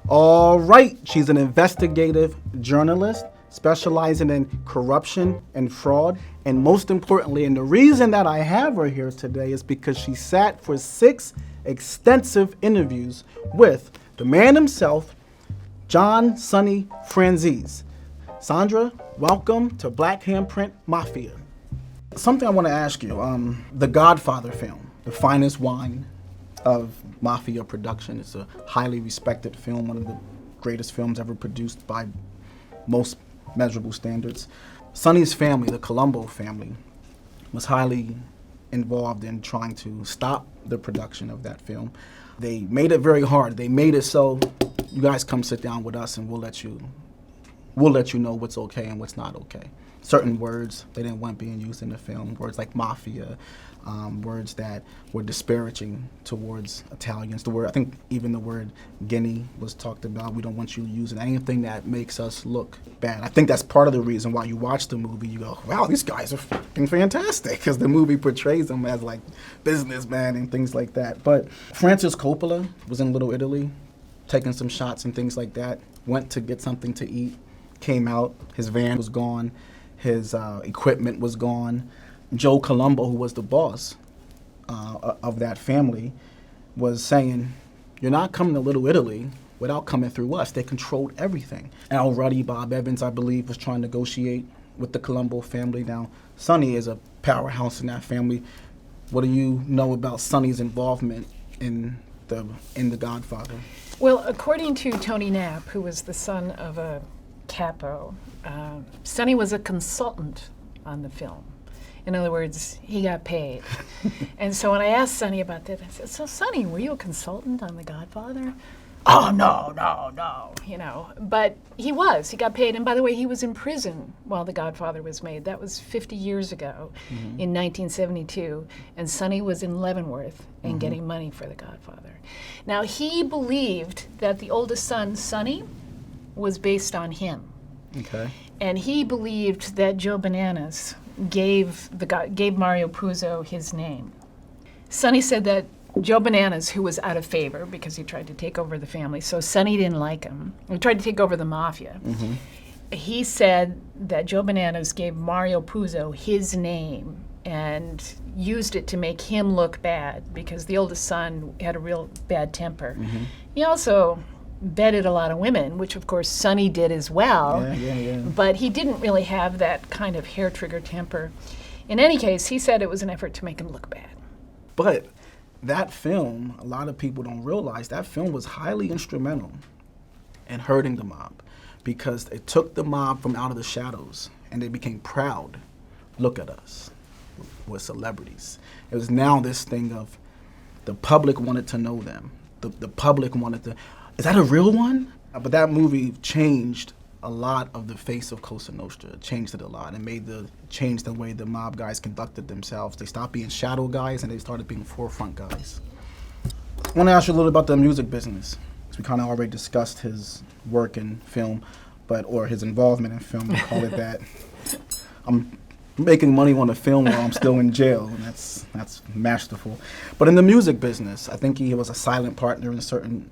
All right, she's an investigative journalist specializing in corruption and fraud. And most importantly, and the reason that I have her here today is because she sat for 6 extensive interviews with the man himself, John Sonny Franzese. Sandra, welcome to Black Handprint Mafia. Something I want to ask you, the Godfather film, the finest wine of mafia production. It's a highly respected film, one of the greatest films ever produced by most measurable standards. Sonny's family, the Colombo family, was highly involved in trying to stop the production of that film. They made it very hard. They made it so you guys come sit down with us and we'll let you know what's okay and what's not okay. Certain words they didn't want being used in the film, words like mafia, words that were disparaging towards Italians. I think even the word Guinea was talked about. We don't want you using anything that makes us look bad. I think that's part of the reason why you watch the movie, you go, wow, these guys are fucking fantastic, because the movie portrays them as like businessmen and things like that. But Francis Coppola was in Little Italy, taking some shots and things like that, went to get something to eat, came out, his van was gone, his equipment was gone. Joe Colombo, who was the boss of that family, was saying, you're not coming to Little Italy without coming through us. They controlled everything. Al Ruddy, Bob Evans, I believe, was trying to negotiate with the Colombo family. Now, Sonny is a powerhouse in that family. What do you know about Sonny's involvement in the Godfather? Well, according to Tony Knapp, who was the son of a capo, Sonny was a consultant on the film. In other words, he got paid. And so when I asked Sonny about that, I said, so Sonny, were you a consultant on The Godfather? Oh, no, you know. But he got paid. And by the way, he was in prison while The Godfather was made. That was 50 years ago in 1972. And Sonny was in Leavenworth and getting money for The Godfather. Now, he believed that the oldest son, Sonny, was based on him. Okay. And he believed that Joe Bananas gave Mario Puzo his name. Sonny said that Joe Bananas, who was out of favor because he tried to take over the family, so Sonny didn't like him. He tried to take over the mafia. He said that Joe Bananas gave Mario Puzo his name and used it to make him look bad because the oldest son had a real bad temper. He also bedded a lot of women, which of course Sonny did as well. Yeah. But he didn't really have that kind of hair trigger temper. In any case, he said it was an effort to make him look bad. But that film, a lot of people don't realize, that film was highly instrumental in hurting the mob because it took the mob from out of the shadows and they became proud. Look at us. We're celebrities. It was now this thing of the public wanted to know them. The public wanted to, is that a real one? But that movie changed a lot of the face of Cosa Nostra. It changed it a lot and changed the way the mob guys conducted themselves. They stopped being shadow guys and they started being forefront guys. I want to ask you a little about the music business. Because we kind of already discussed his work in film, or his involvement in film, we'll call it that. I'm making money on a film while I'm still in jail, and that's masterful. But in the music business, I think he was a silent partner in certain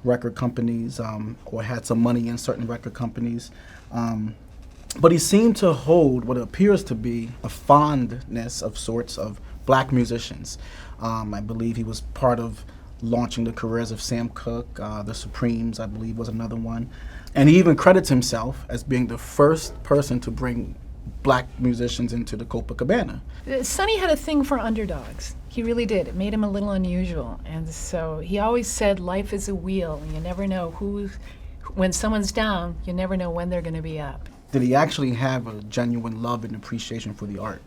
record companies, or had some money in certain record companies. But he seemed to hold what appears to be a fondness of sorts of black musicians. I believe he was part of launching the careers of Sam Cooke, the Supremes, I believe, was another one. And he even credits himself as being the first person to bring black musicians into the Copacabana. Sonny had a thing for underdogs. He really did. It made him a little unusual. And so he always said life is a wheel. You never know when someone's down, you never know when they're going to be up. Did he actually have a genuine love and appreciation for the art?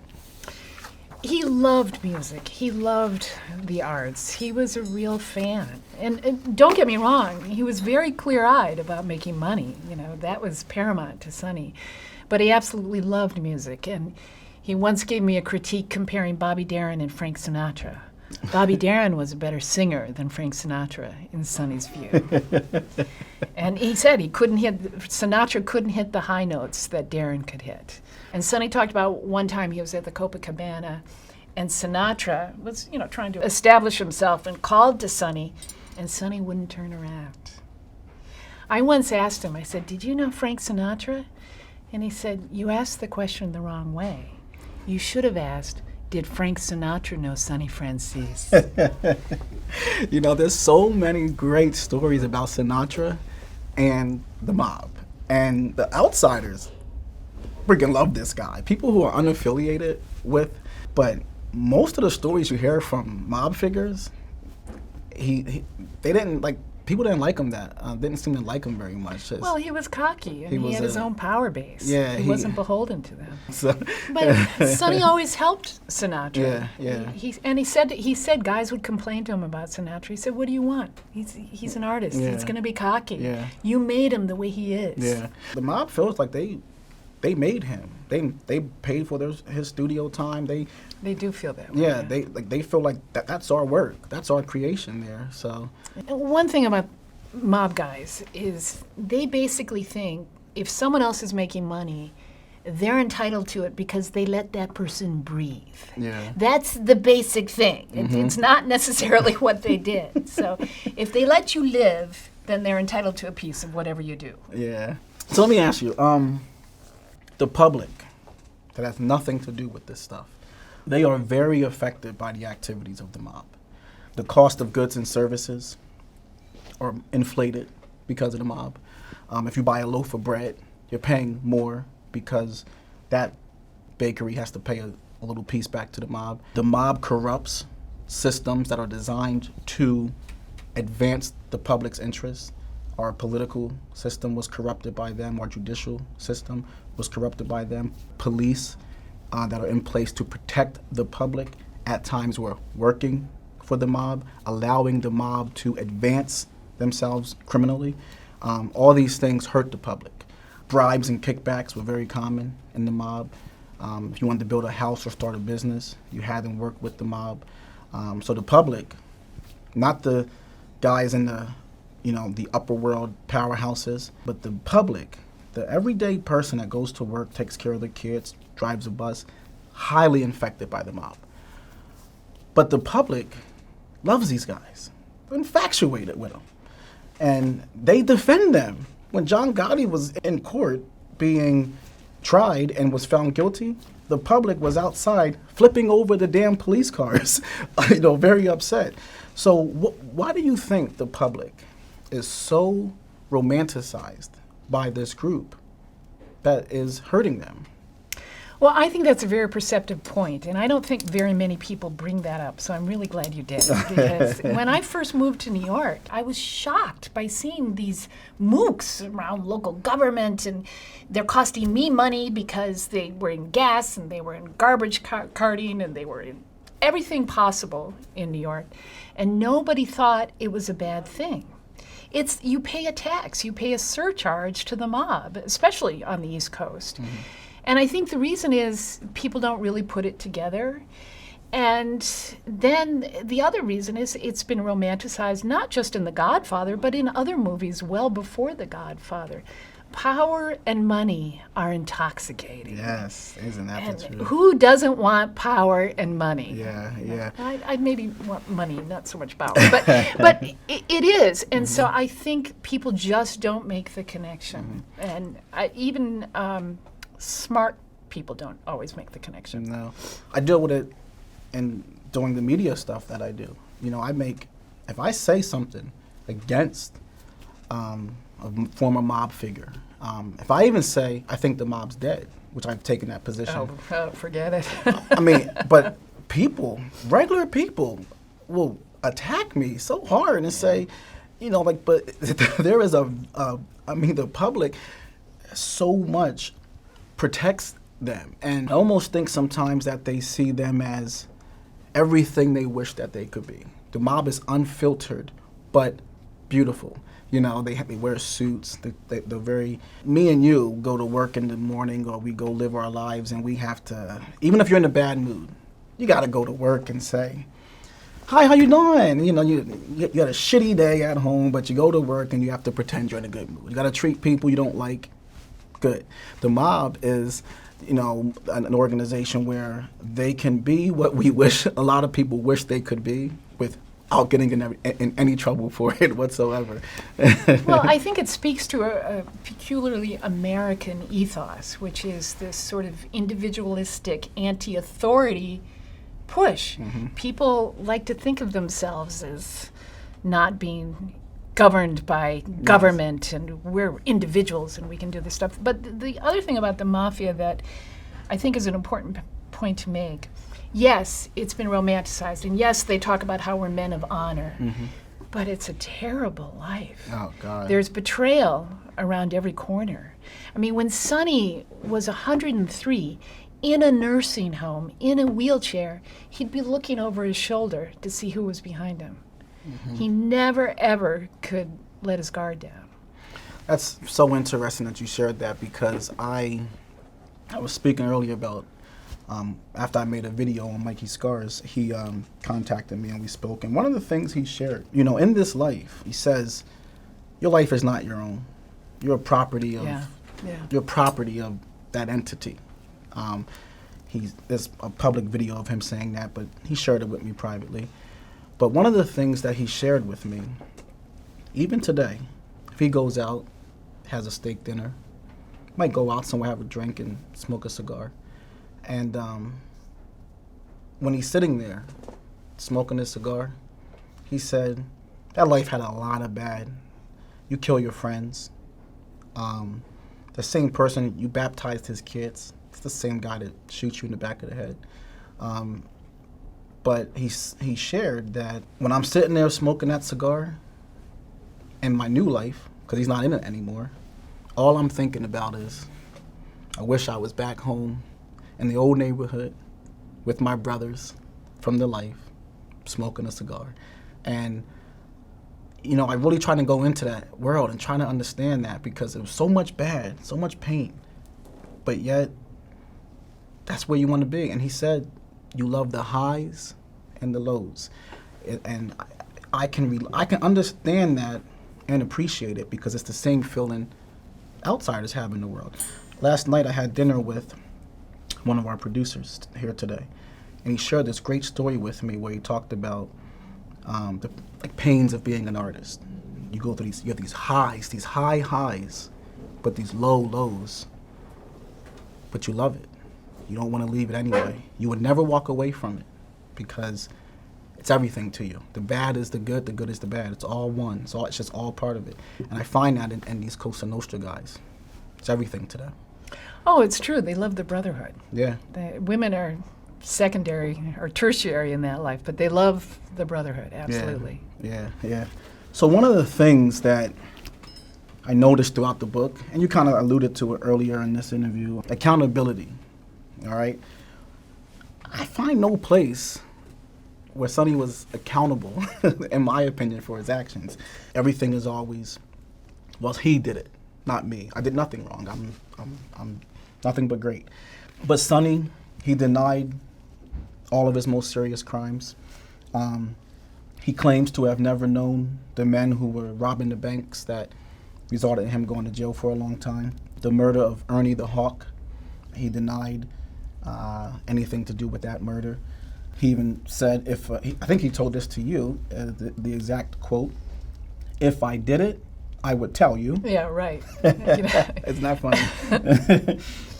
He loved music. He loved the arts. He was a real fan. And don't get me wrong, he was very clear-eyed about making money. You know, that was paramount to Sonny. But he absolutely loved music. And he once gave me a critique comparing Bobby Darin and Frank Sinatra. Bobby Darin was a better singer than Frank Sinatra, in Sonny's view. And he said Sinatra couldn't hit the high notes that Darin could hit. And Sonny talked about one time he was at the Copacabana, and Sinatra was, trying to establish himself and called to Sonny, and Sonny wouldn't turn around. I once asked him, I said, did you know Frank Sinatra? And he said, you asked the question the wrong way. You should have asked, did Frank Sinatra know Sonny Franzese? You know, there's so many great stories about Sinatra and the mob. And the outsiders freaking love this guy. People who are unaffiliated with, but most of the stories you hear from mob figures, they didn't like, people didn't like him didn't seem to like him very much. Well, he was cocky, and he had his own power base. Yeah, he wasn't beholden to them. So, but Sonny always helped Sinatra. Yeah, yeah. He said guys would complain to him about Sinatra. He said, "What do you want? He's an artist. Yeah. He's going to be cocky. Yeah. You made him the way he is." Yeah. The mob feels like they made him. They paid for his studio time. They do feel that way. Yeah, they feel like that's our work. That's our creation there. So one thing about mob guys is they basically think if someone else is making money, they're entitled to it because they let that person breathe. Yeah. That's the basic thing. It's not necessarily what they did. So if they let you live, then they're entitled to a piece of whatever you do. Yeah. So let me ask you, the public that has nothing to do with this stuff, they are very affected by the activities of the mob. The cost of goods and services are inflated because of the mob. If you buy a loaf of bread, you're paying more because that bakery has to pay a little piece back to the mob. The mob corrupts systems that are designed to advance the public's interests. Our political system was corrupted by them. Our judicial system was corrupted by them. Police that are in place to protect the public at times were working for the mob, allowing the mob to advance themselves criminally. All these things hurt the public. Bribes and kickbacks were very common in the mob. If you wanted to build a house or start a business, you had them work with the mob. So the public, not the guys in the upper world powerhouses, but the public, the everyday person that goes to work, takes care of the kids, drives a bus, highly infected by the mob. But the public loves these guys. They're infatuated with them. And they defend them. When John Gotti was in court being tried and was found guilty, the public was outside flipping over the damn police cars, very upset. So why do you think the public is so romanticized by this group that is hurting them? Well, I think that's a very perceptive point, and I don't think very many people bring that up, so I'm really glad you did. Because when I first moved to New York, I was shocked by seeing these mooks around local government, and they're costing me money because they were in gas, and they were in garbage carting, and they were in everything possible in New York, and nobody thought it was a bad thing. You pay a tax, you pay a surcharge to the mob, especially on the East Coast. Mm-hmm. And I think the reason is people don't really put it together. And then the other reason is it's been romanticized not just in The Godfather, but in other movies well before The Godfather. Power and money are intoxicating. Yes, isn't that the truth? Who doesn't want power and money? Yeah. I'd maybe want money, not so much power, but it is. And so I think people just don't make the connection. And even smart people don't always make the connection. No. I deal with it in doing the media stuff that I do. If I say something against a former mob figure, if I even say I think the mob's dead, which I've taken that position. Oh, forget it. But regular people will attack me so hard and say, but there is the public so much protects them, and I almost think sometimes that they see them as everything they wish that they could be. The mob is unfiltered, but beautiful. They wear suits. They're very. Me and you go to work in the morning, or we go live our lives, and we have to. Even if you're in a bad mood, you got to go to work and say, "Hi, how you doing?" You had a shitty day at home, but you go to work and you have to pretend you're in a good mood. You got to treat people you don't like good. The mob is, an organization where they can be what a lot of people wish they could be, with without getting in any trouble for it whatsoever. Well, I think it speaks to a peculiarly American ethos, which is this sort of individualistic, anti-authority push. People like to think of themselves as not being governed by government, and we're individuals and we can do this stuff. But the other thing about the mafia that I think is an important point to make, yes, it's been romanticized, and yes, they talk about how we're men of honor, but it's a terrible life. Oh, God. There's betrayal around every corner. I mean, when Sonny was 103, in a nursing home, in a wheelchair, he'd be looking over his shoulder to see who was behind him. He never, ever could let his guard down. That's so interesting that you shared that, because I was speaking earlier about, after I made a video on Mikey's Scars, he contacted me and we spoke. And one of the things he shared, in this life, he says, your life is not your own. You're a property of, you're property of that entity. There's a public video of him saying that, but he shared it with me privately. But one of the things that he shared with me, even today, if he goes out, has a steak dinner, might go out somewhere, have a drink, and smoke a cigar. And when he's sitting there smoking his cigar, he said, that life had a lot of bad. You kill your friends. The same person, you baptized his kids. It's the same guy that shoots you in the back of the head. But he shared that when I'm sitting there smoking that cigar in my new life, because he's not in it anymore, all I'm thinking about is, I wish I was back home in the old neighborhood with my brothers from the life, smoking a cigar. And, I really trying to go into that world and trying to understand that, because it was so much bad, so much pain, but yet that's where you want to be. And he said, you love the highs and the lows. And I can understand that and appreciate it, because it's the same feeling outsiders have in the world. Last night I had dinner with one of our producers here today, and he shared this great story with me where he talked about the pains of being an artist. You go through you have these highs, these high highs, but these low lows, but you love it. You don't want to leave it anyway. You would never walk away from it, because it's everything to you. The bad is the good is the bad. It's all one. It's just all part of it. And I find that in these Cosa Nostra guys. It's everything to them. Oh, it's true. They love the brotherhood. Yeah. The women are secondary or tertiary in that life, but they love the brotherhood, absolutely. Yeah. So one of the things that I noticed throughout the book, and you kind of alluded to it earlier in this interview, accountability. All right? I find no place where Sonny was accountable, in my opinion, for his actions. Everything is always, well, he did it, not me. I did nothing wrong. I'm nothing but great. But Sonny, he denied all of his most serious crimes. He claims to have never known the men who were robbing the banks that resulted in him going to jail for a long time. The murder of Ernie the Hawk, he denied anything to do with that murder. He even said, I think he told this to you, the exact quote, "If I did it, I would tell you." Yeah, right. It's not funny.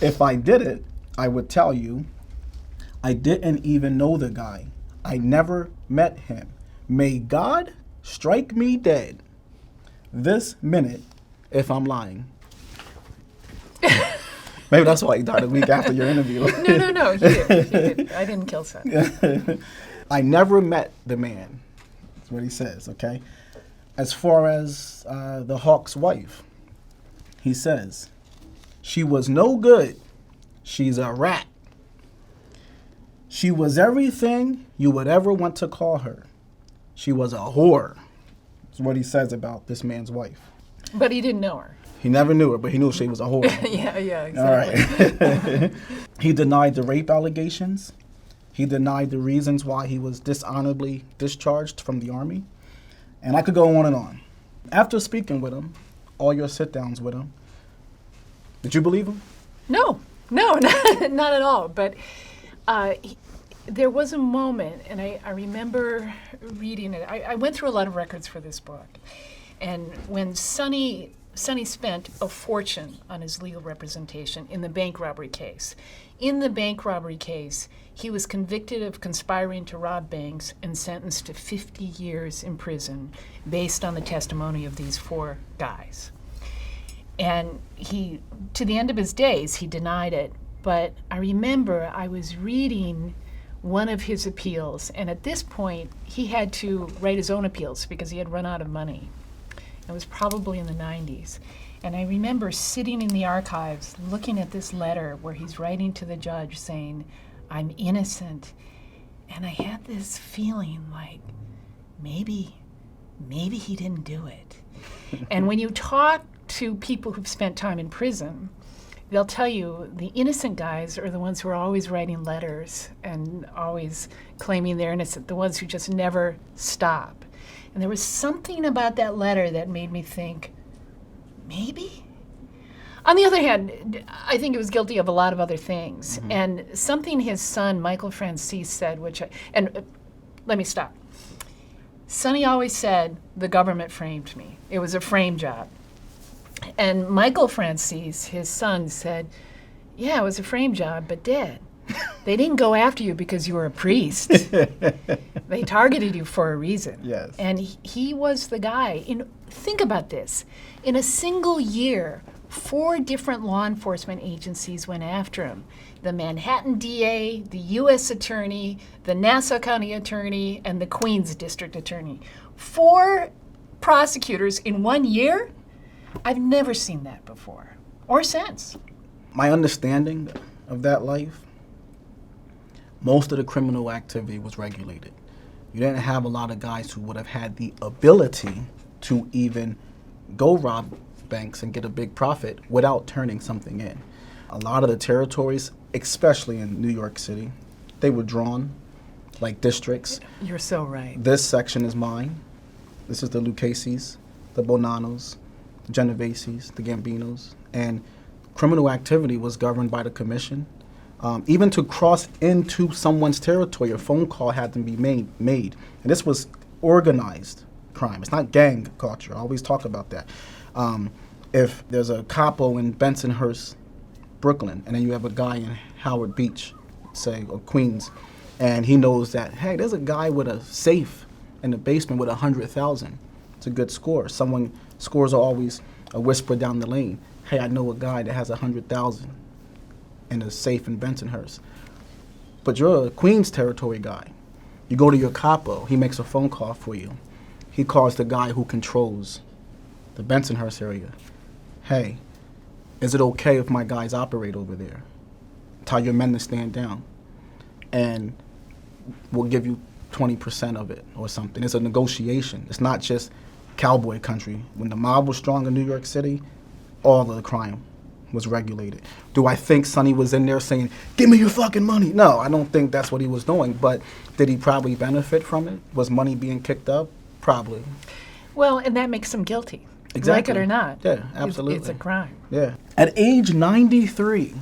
"If I did it, I would tell you. I didn't even know the guy. I never met him. May God strike me dead this minute if I'm lying." Maybe that's why he died a week after your interview. No, he did. I didn't kill Sonny. I never met the man. That's what he says, okay? As far as the Hawk's wife, he says, "She was no good. She's a rat. She was everything you would ever want to call her. She was a whore." That's what he says about this man's wife. But he didn't know her. He never knew her, but he knew she was a whore. Yeah, exactly. All right. He denied the rape allegations. He denied the reasons why he was dishonorably discharged from the Army. And I could go on and on. After speaking with him, all your sit-downs with him, did you believe him? No, not at all. But there was a moment, and I remember reading it. I went through a lot of records for this book. And when Sonny spent a fortune on his legal representation in the bank robbery case. In the bank robbery case, he was convicted of conspiring to rob banks and sentenced to 50 years in prison based on the testimony of these 4 guys. And he, to the end of his days, he denied it. But I remember I was reading one of his appeals, and at this point, he had to write his own appeals because he had run out of money. It was probably in the 90s. And I remember sitting in the archives looking at this letter where he's writing to the judge saying, I'm innocent. And I had this feeling like, maybe he didn't do it. And when you talk to people who've spent time in prison, they'll tell you the innocent guys are the ones who are always writing letters and always claiming they're innocent, the ones who just never stop. And there was something about that letter that made me think, maybe? On the other hand, I think he was guilty of a lot of other things. Mm-hmm. And something his son, Michael Franzese, said, let me stop. Sonny always said, the government framed me. It was a frame job. And Michael Franzese, his son, said, yeah, it was a frame job, but Dad, they didn't go after you because you were a priest. They targeted you for a reason. Yes. And he was the guy. Think about this. In a single year, 4 different law enforcement agencies went after him. The Manhattan DA, the U.S. Attorney, the Nassau County Attorney, and the Queens District Attorney. 4 prosecutors in 1 year? I've never seen that before, or since. My understanding of that life, most of the criminal activity was regulated. You didn't have a lot of guys who would have had the ability to even go rob banks and get a big profit without turning something in. A lot of the territories, especially in New York City, they were drawn like districts. You're so right. This section is mine. This is the Lucchese's, the Bonanos, the Genoveses, the Gambinos, and criminal activity was governed by the commission. Even to cross into someone's territory, a phone call had to be made. And this was organized crime. It's not gang culture. I always talk about that. If there's a capo in Bensonhurst, Brooklyn, and then you have a guy in Howard Beach, say, or Queens, and he knows that, hey, there's a guy with a safe in the basement with 100,000. It's a good score. Scores are always a whisper down the lane. Hey, I know a guy that has 100,000 in a safe in Bensonhurst. But you're a Queens territory guy. You go to your capo, he makes a phone call for you. He calls the guy who controls the Bensonhurst area. Hey, is it okay if my guys operate over there? Tell your men to stand down. And we'll give you 20% of it or something. It's a negotiation. It's not just cowboy country. When the mob was strong in New York City, all of the crime was regulated. Do I think Sonny was in there saying, give me your fucking money? No, I don't think that's what he was doing. But did he probably benefit from it? Was money being kicked up? Probably. Well, and that makes him guilty. Exactly. Like it or not. Yeah, absolutely. It's a crime. Yeah. At age 93,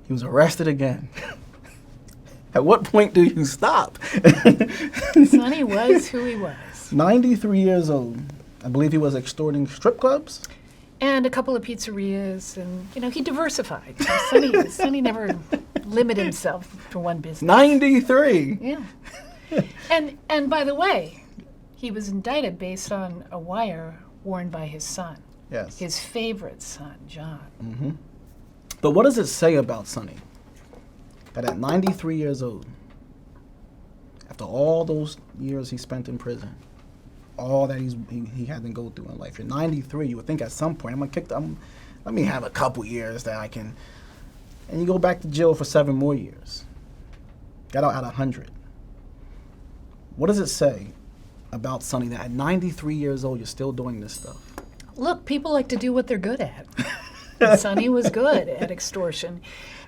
he was arrested again. At what point do you stop? Sonny was who he was. 93 years old. I believe he was extorting strip clubs. And a couple of pizzerias, and he diversified. Sonny never limited himself to one business. 93. Yeah. And by the way, he was indicted based on a wire worn by his son. Yes. His favorite son, John. Mm-hmm. But what does it say about Sonny? That at 93 years old, after all those years he spent in prison, all that he had to go through in life. You're 93, you would think at some point, let me have a couple years that I can, and you go back to jail for 7 more years. Got out at 100. What does it say about Sonny that at 93 years old, you're still doing this stuff? Look, people like to do what they're good at. And Sonny was good at extortion.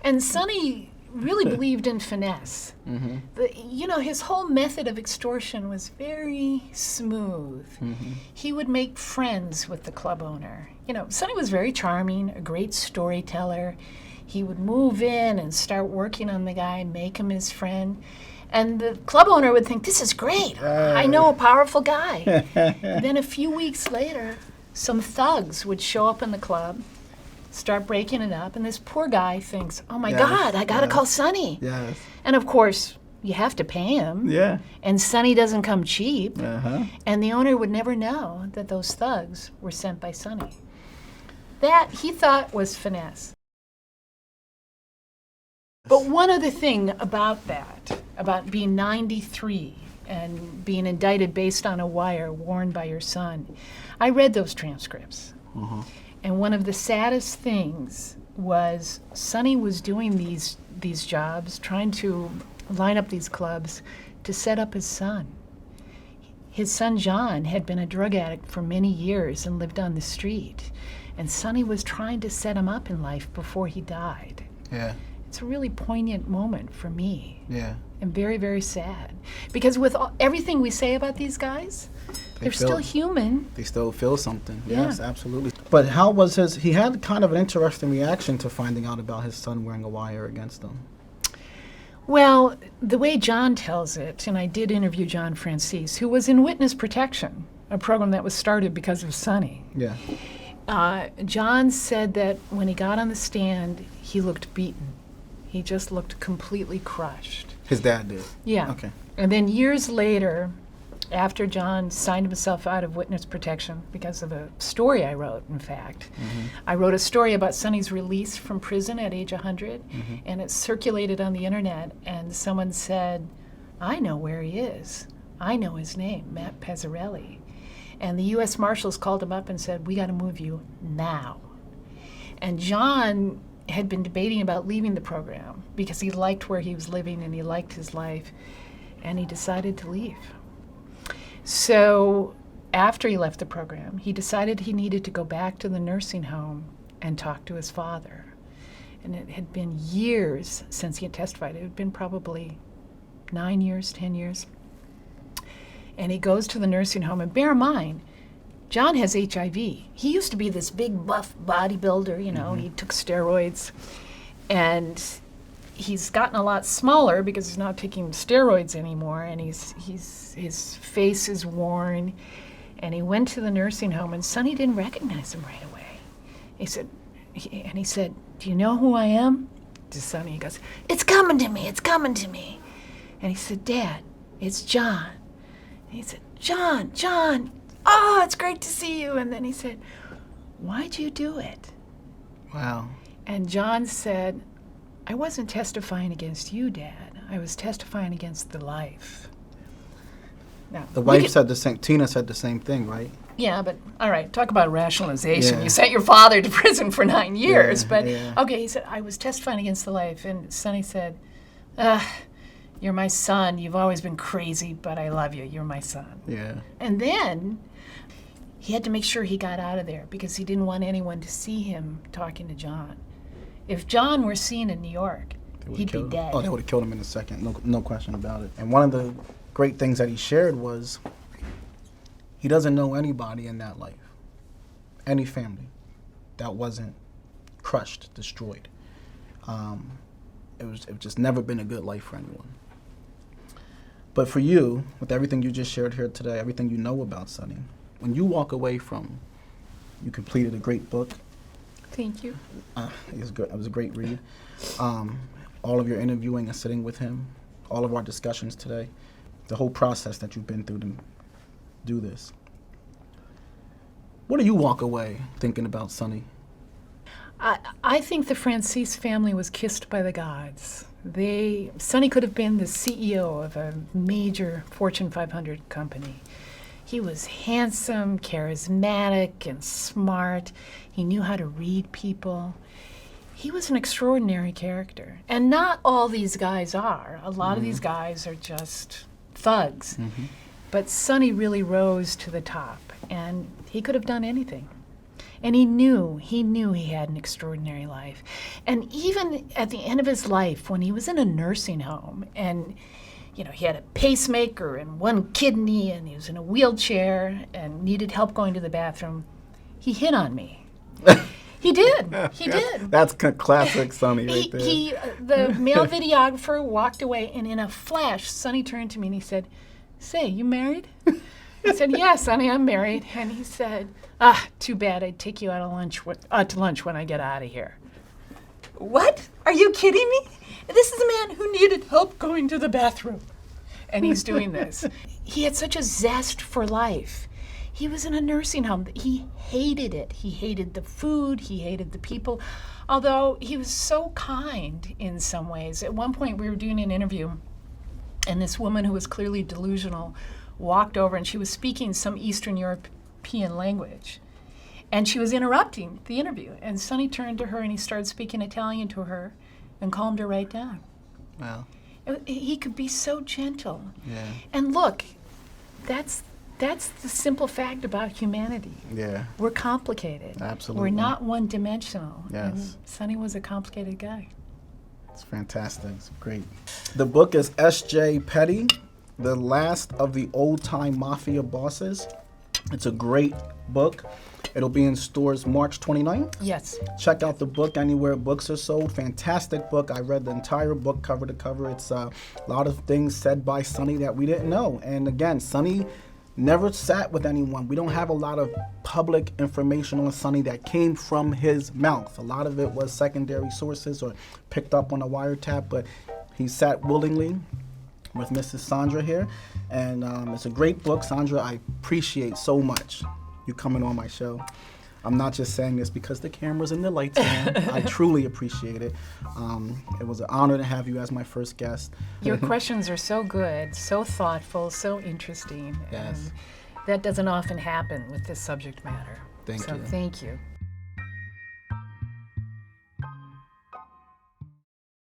And Sonny really believed in finesse. Mm-hmm. His whole method of extortion was very smooth. Mm-hmm. He would make friends with the club owner. Sonny was very charming, a great storyteller. He would move in and start working on the guy, make him his friend. And the club owner would think, this is great. I know a powerful guy. Then a few weeks later, some thugs would show up in the club, start breaking it up, and this poor guy thinks, oh my God, I gotta call Sonny. Yes. And of course, you have to pay him. Yeah. And Sonny doesn't come cheap. Uh-huh. And the owner would never know that those thugs were sent by Sonny. That, he thought, was finesse. But one other thing about that, about being 93 and being indicted based on a wire worn by your son, I read those transcripts. Uh-huh. And one of the saddest things was Sonny was doing these jobs, trying to line up these clubs to set up his son. His son John had been a drug addict for many years and lived on the street. And Sonny was trying to set him up in life before he died. Yeah. It's a really poignant moment for me. Yeah. And very, very sad. Because with everything we say about these guys, they're still human. They still feel something. Yeah. Yes, absolutely. But how was he had kind of an interesting reaction to finding out about his son wearing a wire against him. Well, the way John tells it, and I did interview John Franzese, who was in witness protection, a program that was started because of Sonny. Yeah. John said that when he got on the stand, he looked beaten. He just looked completely crushed. His dad did? Yeah. Okay. And then years later, after John signed himself out of witness protection because of a story I wrote, in fact. Mm-hmm. I wrote a story about Sonny's release from prison at age 100, mm-hmm. and it circulated on the internet, and someone said, I know where he is. I know his name, Matt Pezzarelli. And the U.S. Marshals called him up and said, we got to move you now. And John had been debating about leaving the program because he liked where he was living and he liked his life, and he decided to leave. So after he left the program, he decided he needed to go back to the nursing home and talk to his father. And it had been years since he had testified. It had been probably 9 years, 10 years. And he goes to the nursing home, and bear in mind, John has HIV. He used to be this big buff bodybuilder, you know, mm-hmm. He took steroids. And he's gotten a lot smaller because he's not taking steroids anymore, and his face is worn. And he went to the nursing home, and Sonny didn't recognize him right away. He said, do you know who I am? To Sonny, he goes, it's coming to me, it's coming to me. And he said, Dad, it's John. And he said, John, oh, it's great to see you. And then he said, why'd you do it? Wow. And John said, I wasn't testifying against you, Dad. I was testifying against the life. Now, the wife said the same, Tina said the same thing, right? Yeah, but all right, talk about rationalization. Yeah. You sent your father to prison for 9 years, Yeah, but yeah. Okay, he said, I was testifying against the life. And Sonny said, you're my son. You've always been crazy, but I love you. You're my son. Yeah. And then he had to make sure he got out of there because he didn't want anyone to see him talking to John. If John were seen in New York, he'd be dead. Oh, they would have killed him in a second. No question about it. And one of the great things that he shared was he doesn't know anybody in that life, any family, that wasn't crushed, destroyed. It was just never been a good life for anyone. But for you, with everything you just shared here today, everything you know about Sonny, when you walk away from, you completed a great book. Thank you. It was good. It was a great read. All of your interviewing and sitting with him, all of our discussions today, the whole process that you've been through to do this. What do you walk away thinking about Sonny? I think the Franzese family was kissed by the gods. Sonny could have been the CEO of a major Fortune 500 company. He was handsome, charismatic, and smart. He knew how to read people. He was an extraordinary character. And not all these guys are. A lot of these guys are just thugs. Mm-hmm. But Sonny really rose to the top, and he could have done anything. And he knew he had an extraordinary life. And even at the end of his life, when he was in a nursing home, and he had a pacemaker and one kidney, and he was in a wheelchair and needed help going to the bathroom, he hit on me. He did. He did. That's classic Sonny right there. The male videographer walked away, and in a flash, Sonny turned to me and he said, "Say, you married?" I said, "Yeah, Sonny, I'm married." And he said, "Too bad. I'd take you out to lunch when I get out of here." What? Are you kidding me? This is a man who needed help going to the bathroom. And he's doing this. He had such a zest for life. He was in a nursing home. He hated it. He hated the food. He hated the people. Although he was so kind in some ways. At one point, we were doing an interview, and this woman who was clearly delusional walked over, and she was speaking some Eastern European language. And she was interrupting the interview. And Sonny turned to her, and he started speaking Italian to her and calmed her right down. Wow. He could be so gentle. Yeah. And look, that's the simple fact about humanity. Yeah. We're complicated. Absolutely. We're not one-dimensional. Yes. And Sonny was a complicated guy. It's fantastic. It's great. The book is S.J. Peddie, The Last of the Old-Time Mafia Bosses. It's a great book. It'll be in stores March 29th. Yes. Check out the book anywhere books are sold. Fantastic book. I read the entire book cover to cover. It's a lot of things said by Sonny that we didn't know. And again, Sonny never sat with anyone. We don't have a lot of public information on Sonny that came from his mouth. A lot of it was secondary sources or picked up on a wiretap, but he sat willingly with Mrs. Sandra here. And it's a great book. Sandra, I appreciate so much you coming on my show. I'm not just saying this because the cameras and the lights are on. I truly appreciate it. It was an honor to have you as my first guest. Your questions are so good, so thoughtful, so interesting. Yes. And that doesn't often happen with this subject matter. Thank you. So thank you.